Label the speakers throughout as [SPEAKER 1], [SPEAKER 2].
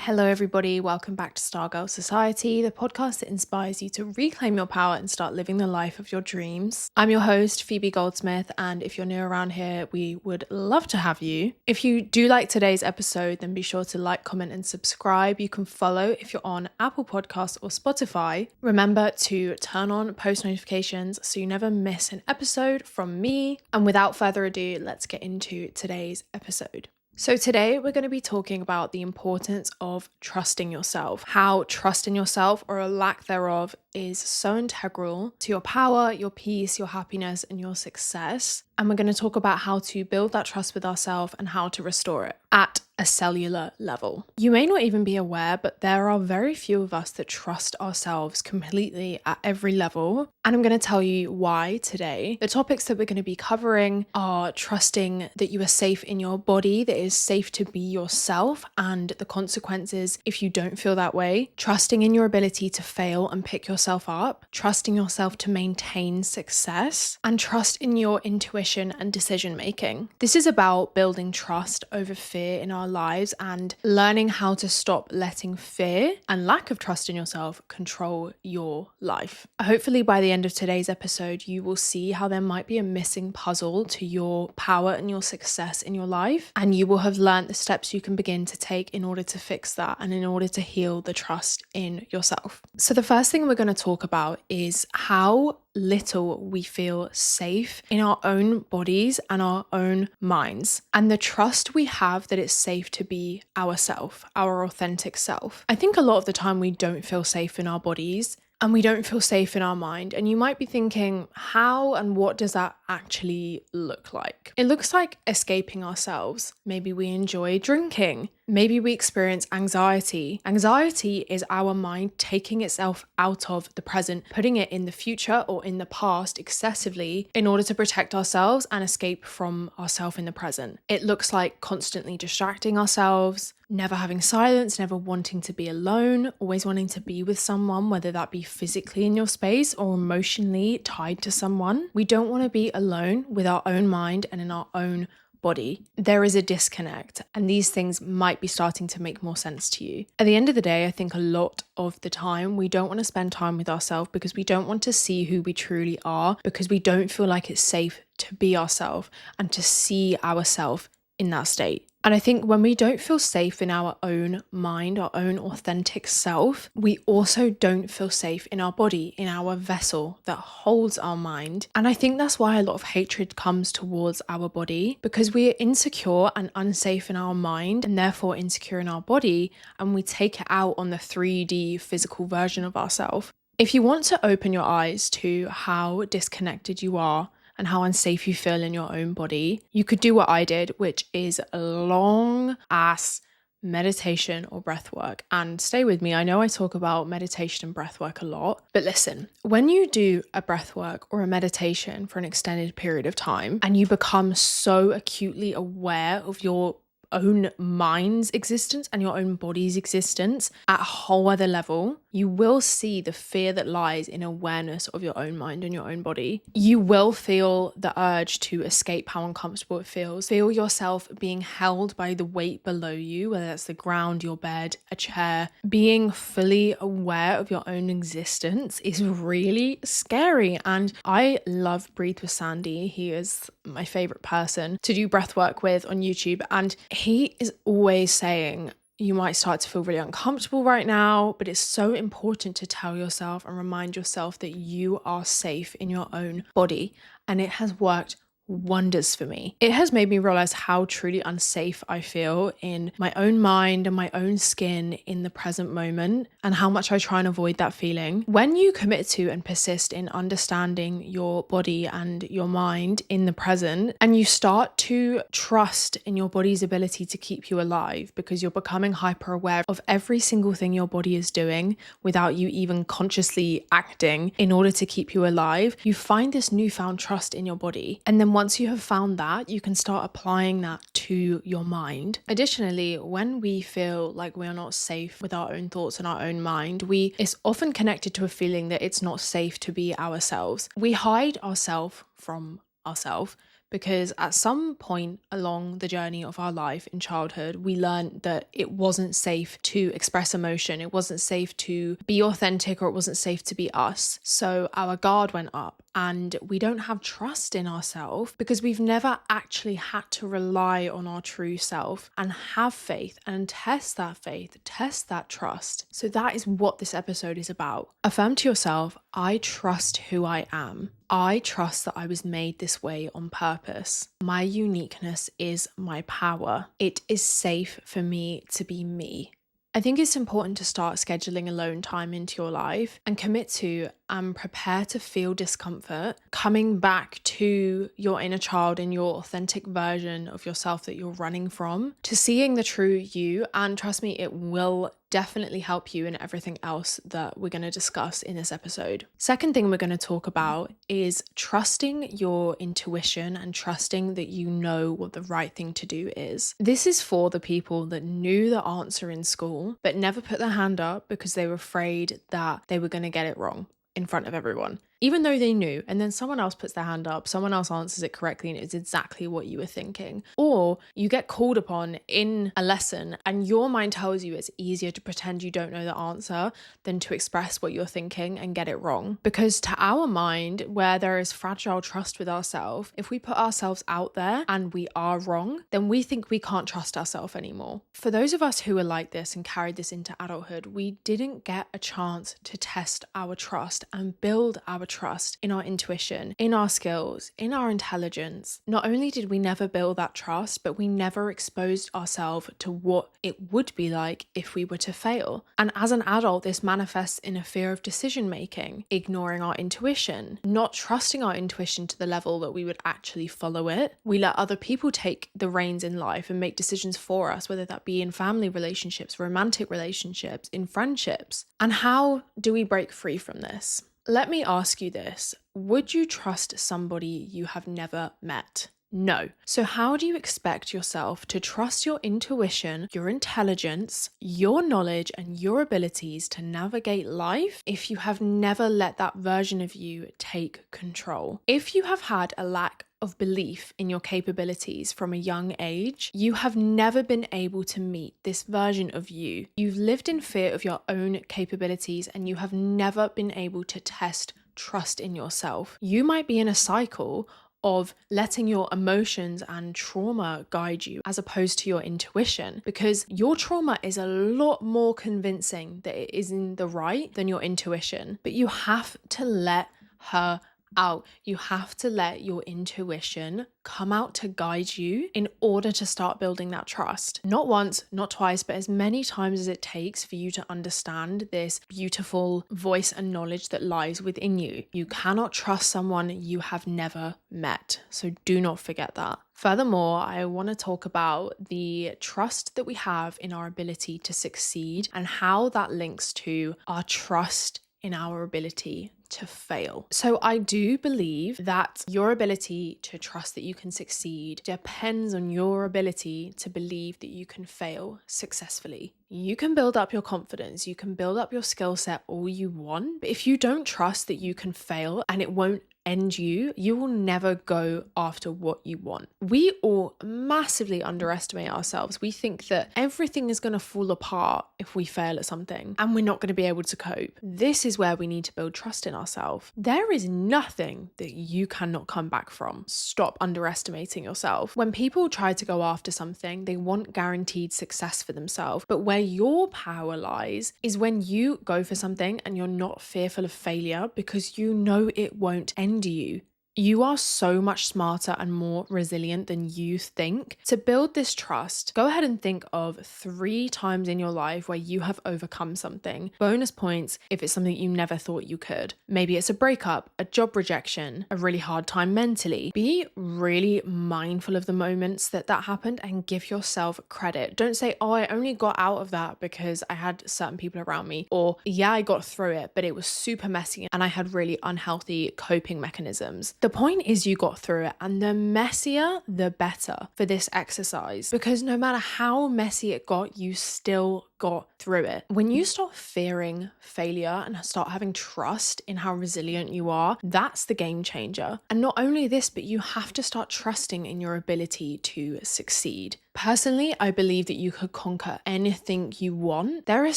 [SPEAKER 1] Hello everybody, welcome back to Stargirl Society, the podcast that inspires you to reclaim your power and start living the life of your dreams. I'm your host, Phoebe Goldsmith, and if you're new around here, we would love to have you. If you do like today's episode, then be sure to like, comment, and subscribe. You can follow if you're on Apple Podcasts or Spotify. Remember to turn on post notifications so you never miss an episode from me. And without further ado, let's get into today's episode. So today we're going to be talking about the importance of trusting yourself, how trust in yourself or a lack thereof is so integral to your power, your peace, your happiness, and your success. And we're going to talk about how to build that trust with ourselves and how to restore it at a cellular level. You may not even be aware, but there are very few of us that trust ourselves completely at every level. And I'm going to tell you why today. The topics that we're going to be covering are trusting that you are safe in your body, that it is safe to be yourself, and the consequences if you don't feel that way, trusting in your ability to fail and pick yourself up, trusting yourself to maintain success, and trust in your intuition and decision making. This is about building trust over fear in our lives and learning how to stop letting fear and lack of trust in yourself control your life. Hopefully by the end of today's episode, you will see how there might be a missing puzzle to your power and your success in your life, and you will have learned the steps you can begin to take in order to fix that and in order to heal the trust in yourself. So the first thing we're going to talk about is how little we feel safe in our own bodies and our own minds, and the trust we have that it's safe to be ourself, our authentic self. I think a lot of the time we don't feel safe in our bodies and we don't feel safe in our mind. And you might be thinking, how and what does that actually look like? It looks like escaping ourselves. Maybe we enjoy drinking. Maybe we experience anxiety. Anxiety is our mind taking itself out of the present, putting it in the future or in the past excessively in order to protect ourselves and escape from ourselves in the present. It looks like constantly distracting ourselves, never having silence, never wanting to be alone, always wanting to be with someone, whether that be physically in your space or emotionally tied to someone. We don't want to be alone with our own mind and in our own body. There is a disconnect, and these things might be starting to make more sense to you. At the end of the day, I think a lot of the time we don't want to spend time with ourselves because we don't want to see who we truly are, because we don't feel like it's safe to be ourselves and to see ourselves in that state. And I think when we don't feel safe in our own mind, our own authentic self, we also don't feel safe in our body, in our vessel that holds our mind. And I think that's why a lot of hatred comes towards our body, because we are insecure and unsafe in our mind and therefore insecure in our body, and we take it out on the 3D physical version of ourselves. If you want to open your eyes to how disconnected you are and how unsafe you feel in your own body, you could do what I did, which is a long ass meditation or breath work. And stay with me, I know I talk about meditation and breath work a lot, but listen, when you do a breath work or a meditation for an extended period of time and you become so acutely aware of your own mind's existence and your own body's existence at a whole other level, you will see the fear that lies in awareness of your own mind and your own body. You will feel the urge to escape how uncomfortable it feels. Feel yourself being held by the weight below you, whether that's the ground, your bed, a chair. Being fully aware of your own existence is really scary. And I love Breathe with Sandy. He is my favorite person to do breath work with on YouTube. And he is always saying, you might start to feel really uncomfortable right now, but it's so important to tell yourself and remind yourself that you are safe in your own body. And it has worked wonders for me. It has made me realize how truly unsafe I feel in my own mind and my own skin in the present moment, and how much I try and avoid that feeling. When you commit to and persist in understanding your body and your mind in the present, and you start to trust in your body's ability to keep you alive, because you're becoming hyper aware of every single thing your body is doing without you even consciously acting in order to keep you alive, you find this newfound trust in your body. And then once you have found that, you can start applying that to your mind. Additionally, when we feel like we are not safe with our own thoughts and our own mind, it's often connected to a feeling that it's not safe to be ourselves. We hide ourselves from ourselves because at some point along the journey of our life in childhood, we learned that it wasn't safe to express emotion. It wasn't safe to be authentic, or it wasn't safe to be us. So our guard went up and we don't have trust in ourselves because we've never actually had to rely on our true self and have faith and test that faith, test that trust. So that is what this episode is about. Affirm to yourself, I trust who I am. I trust that I was made this way on purpose. My uniqueness is my power. It is safe for me to be me. I think it's important to start scheduling alone time into your life and commit to and prepare to feel discomfort, coming back to your inner child and your authentic version of yourself that you're running from, to seeing the true you. And trust me, it will definitely help you in everything else that we're going to discuss in this episode. Second thing we're going to talk about is trusting your intuition and trusting that you know what the right thing to do is. This is for the people that knew the answer in school but never put their hand up because they were afraid that they were going to get it wrong in front of everyone, even though they knew, and then someone else puts their hand up, someone else answers it correctly, and it's exactly what you were thinking. Or you get called upon in a lesson and your mind tells you it's easier to pretend you don't know the answer than to express what you're thinking and get it wrong. Because to our mind, where there is fragile trust with ourselves, if we put ourselves out there and we are wrong, then we think we can't trust ourselves anymore. For those of us who are like this and carried this into adulthood, we didn't get a chance to test our trust and build our trust in our intuition, in our skills, in our intelligence. Not only did we never build that trust, but we never exposed ourselves to what it would be like if we were to fail. And as an adult, this manifests in a fear of decision making, ignoring our intuition, not trusting our intuition to the level that we would actually follow it. We let other people take the reins in life and make decisions for us, whether that be in family relationships, romantic relationships, in friendships. And how do we break free from this? Let me ask you this. Would you trust somebody you have never met? No. So how do you expect yourself to trust your intuition, your intelligence, your knowledge, and your abilities to navigate life if you have never let that version of you take control? If you have had a lack of belief in your capabilities from a young age, you have never been able to meet this version of you. You've lived in fear of your own capabilities and you have never been able to test trust in yourself. You might be in a cycle of letting your emotions and trauma guide you as opposed to your intuition, because your trauma is a lot more convincing that it is in the right than your intuition. But you have to let her out. You have to let your intuition come out to guide you in order to start building that trust. Not once, not twice, but as many times as it takes for you to understand this beautiful voice and knowledge that lies within you. You cannot trust someone you have never met. So do not forget that. Furthermore, I want to talk about the trust that we have in our ability to succeed and how that links to our trust in our ability to fail. So I do believe that your ability to trust that you can succeed depends on your ability to believe that you can fail successfully. You can build up your confidence, you can build up your skill set all you want, but if you don't trust that you can fail and it won't end you, you will never go after what you want. We all massively underestimate ourselves. We think that everything is going to fall apart if we fail at something and we're not going to be able to cope. This is where we need to build trust in ourselves. There is nothing that you cannot come back from. Stop underestimating yourself. When people try to go after something, they want guaranteed success for themselves. But where your power lies is when you go for something and you're not fearful of failure because you know it won't end you. You are so much smarter and more resilient than you think. To build this trust, go ahead and think of 3 times in your life where you have overcome something. Bonus points if it's something you never thought you could. Maybe it's a breakup, a job rejection, a really hard time mentally. Be really mindful of the moments that happened and give yourself credit. Don't say, oh, I only got out of that because I had certain people around me. Or, yeah, I got through it, but it was super messy and I had really unhealthy coping mechanisms. The point is you got through it, and the messier, the better for this exercise, because no matter how messy it got, you still got through it. When you stop fearing failure and start having trust in how resilient you are, that's the game changer. And not only this, but you have to start trusting in your ability to succeed. Personally, I believe that you could conquer anything you want. There is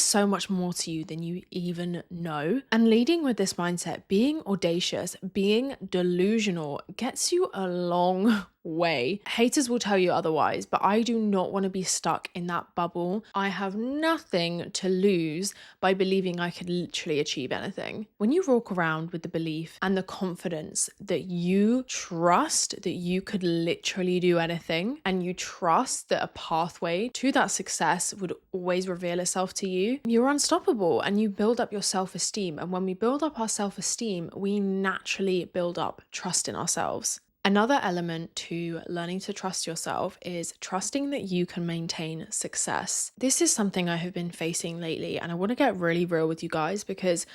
[SPEAKER 1] so much more to you than you even know. And leading with this mindset, being audacious, being delusional gets you a long way. Haters will tell you otherwise, but I do not want to be stuck in that bubble. I have nothing to lose by believing I could literally achieve anything. When you walk around with the belief and the confidence that you trust that you could literally do anything, and you trust that a pathway to that success would always reveal itself to you, you're unstoppable and you build up your self-esteem. And when we build up our self-esteem, we naturally build up trust in ourselves. Another element to learning to trust yourself is trusting that you can maintain success. This is something I have been facing lately, and I want to get really real with you guys because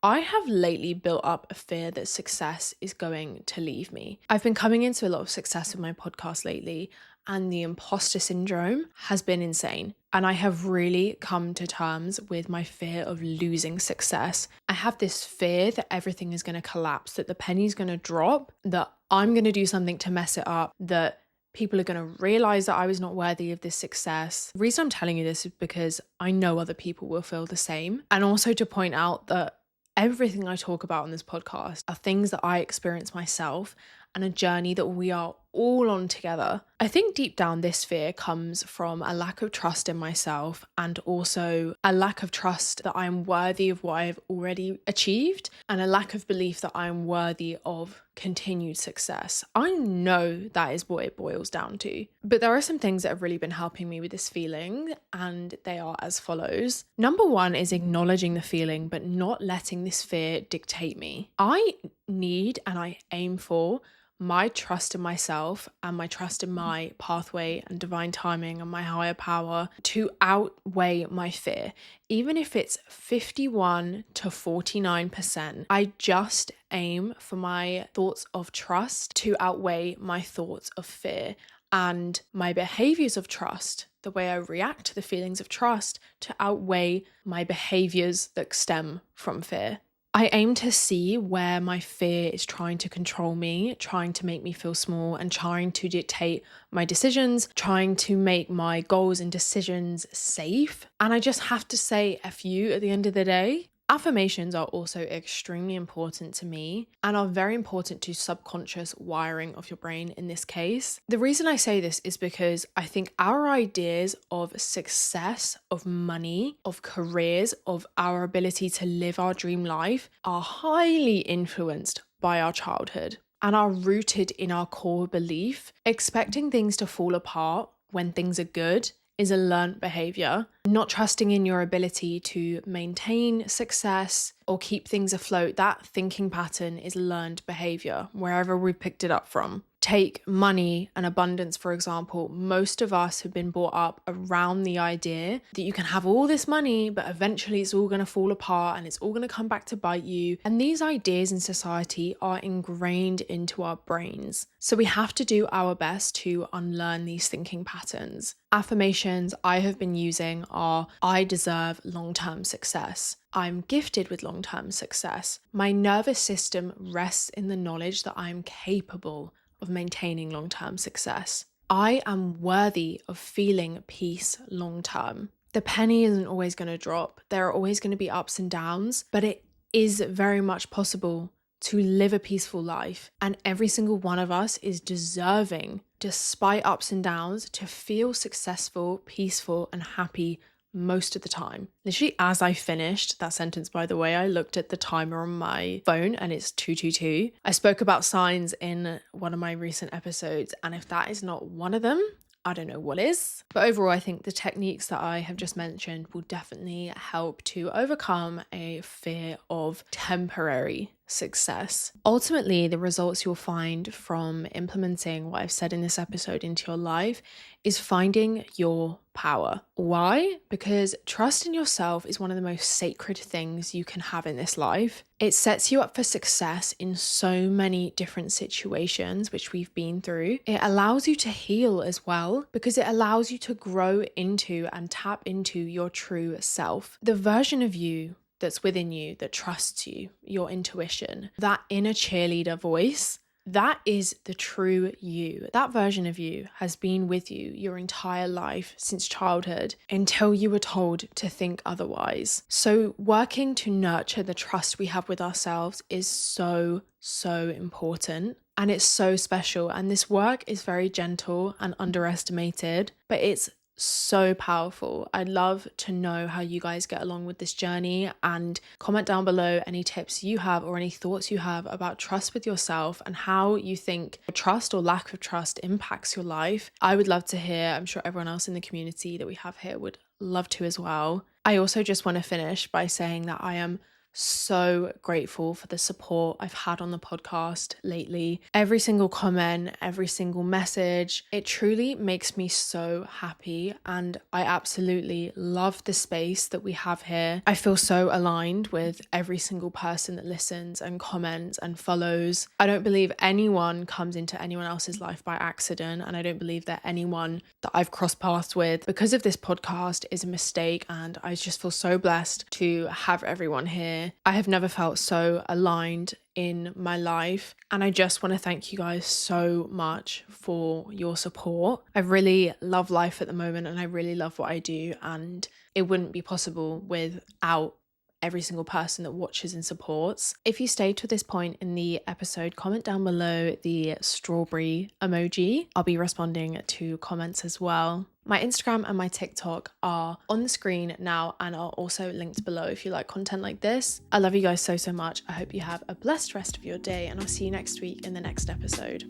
[SPEAKER 1] I have lately built up a fear that success is going to leave me. I've been coming into a lot of success with my podcast lately, and the imposter syndrome has been insane. And I have really come to terms with my fear of losing success. I have this fear that everything is going to collapse, that the penny's going to drop, that I'm going to do something to mess it up, that people are going to realize that I was not worthy of this success. The reason I'm telling you this is because I know other people will feel the same. And also to point out that everything I talk about on this podcast are things that I experience myself and a journey that we are all on together. I think deep down this fear comes from a lack of trust in myself, and also a lack of trust that I am worthy of what I've already achieved, and a lack of belief that I am worthy of continued success. I know that is what it boils down to. But there are some things that have really been helping me with this feeling, and they are as follows. Number one is acknowledging the feeling, but not letting this fear dictate me. I need and I aim for my trust in myself and my trust in my pathway and divine timing and my higher power to outweigh my fear. Even if it's 51 to 49%, I just aim for my thoughts of trust to outweigh my thoughts of fear, and my behaviors of trust, the way I react to the feelings of trust, to outweigh my behaviors that stem from fear. I aim to see where my fear is trying to control me, trying to make me feel small, and trying to dictate my decisions, trying to make my goals and decisions safe. And I just have to say F you at the end of the day. Affirmations are also extremely important to me and are very important to subconscious wiring of your brain in this case. The reason I say this is because I think our ideas of success, of money, of careers, of our ability to live our dream life are highly influenced by our childhood and are rooted in our core belief. Expecting things to fall apart when things are good is a learned behavior. Not trusting in your ability to maintain success or keep things afloat, that thinking pattern is learned behavior, wherever we picked it up from. Take money and abundance, for example. Most of us have been brought up around the idea that you can have all this money, but eventually it's all going to fall apart and it's all going to come back to bite you. And these ideas in society are ingrained into our brains. So we have to do our best to unlearn these thinking patterns. Affirmations I have been using are: I deserve long-term success. I'm gifted with long-term success. My nervous system rests in the knowledge that I'm capable of maintaining long-term success. I am worthy of feeling peace long-term. The penny isn't always going to drop. There are always going to be ups and downs, but it is very much possible to live a peaceful life. And every single one of us is deserving, despite ups and downs, to feel successful, peaceful, and happy most of the time. Literally, as I finished that sentence, by the way, I looked at the timer on my phone and it's 2:22. I spoke about signs in one of my recent episodes, and if that is not one of them, I don't know what is. But overall, I think the techniques that I have just mentioned will definitely help to overcome a fear of temporary success. Ultimately, the results you'll find from implementing what I've said in this episode into your life is finding your power. Why? Because trust in yourself is one of the most sacred things you can have in this life. It sets you up for success in so many different situations, which we've been through. It allows you to heal as well, because it allows you to grow into and tap into your true self. The version of you that's within you that trusts you, your intuition, that inner cheerleader voice, that is the true you. That version of you has been with you your entire life since childhood until you were told to think otherwise. So working to nurture the trust we have with ourselves is so important. And it's so special. And this work is very gentle and underestimated, but it's so powerful. I'd love to know how you guys get along with this journey, and comment down below any tips you have or any thoughts you have about trust with yourself and how you think trust or lack of trust impacts your life. I would love to hear. I'm sure everyone else in the community that we have here would love to as well. I also just want to finish by saying that I am so grateful for the support I've had on the podcast lately. Every single comment, every single message, it truly makes me so happy, and I absolutely love the space that we have here. I feel so aligned with every single person that listens and comments and follows. I don't believe anyone comes into anyone else's life by accident, and I don't believe that anyone that I've crossed paths with because of this podcast is a mistake, and I just feel so blessed to have everyone here. I have never felt so aligned in my life, and I just want to thank you guys so much for your support. I really love life at the moment, and I really love what I do, and it wouldn't be possible without every single person that watches and supports. If you stayed to this point in the episode, comment down below the strawberry emoji. I'll be responding to comments as well. My Instagram and my TikTok are on the screen now and are also linked below if you like content like this. I love you guys so much. I hope you have a blessed rest of your day, and I'll see you next week in the next episode.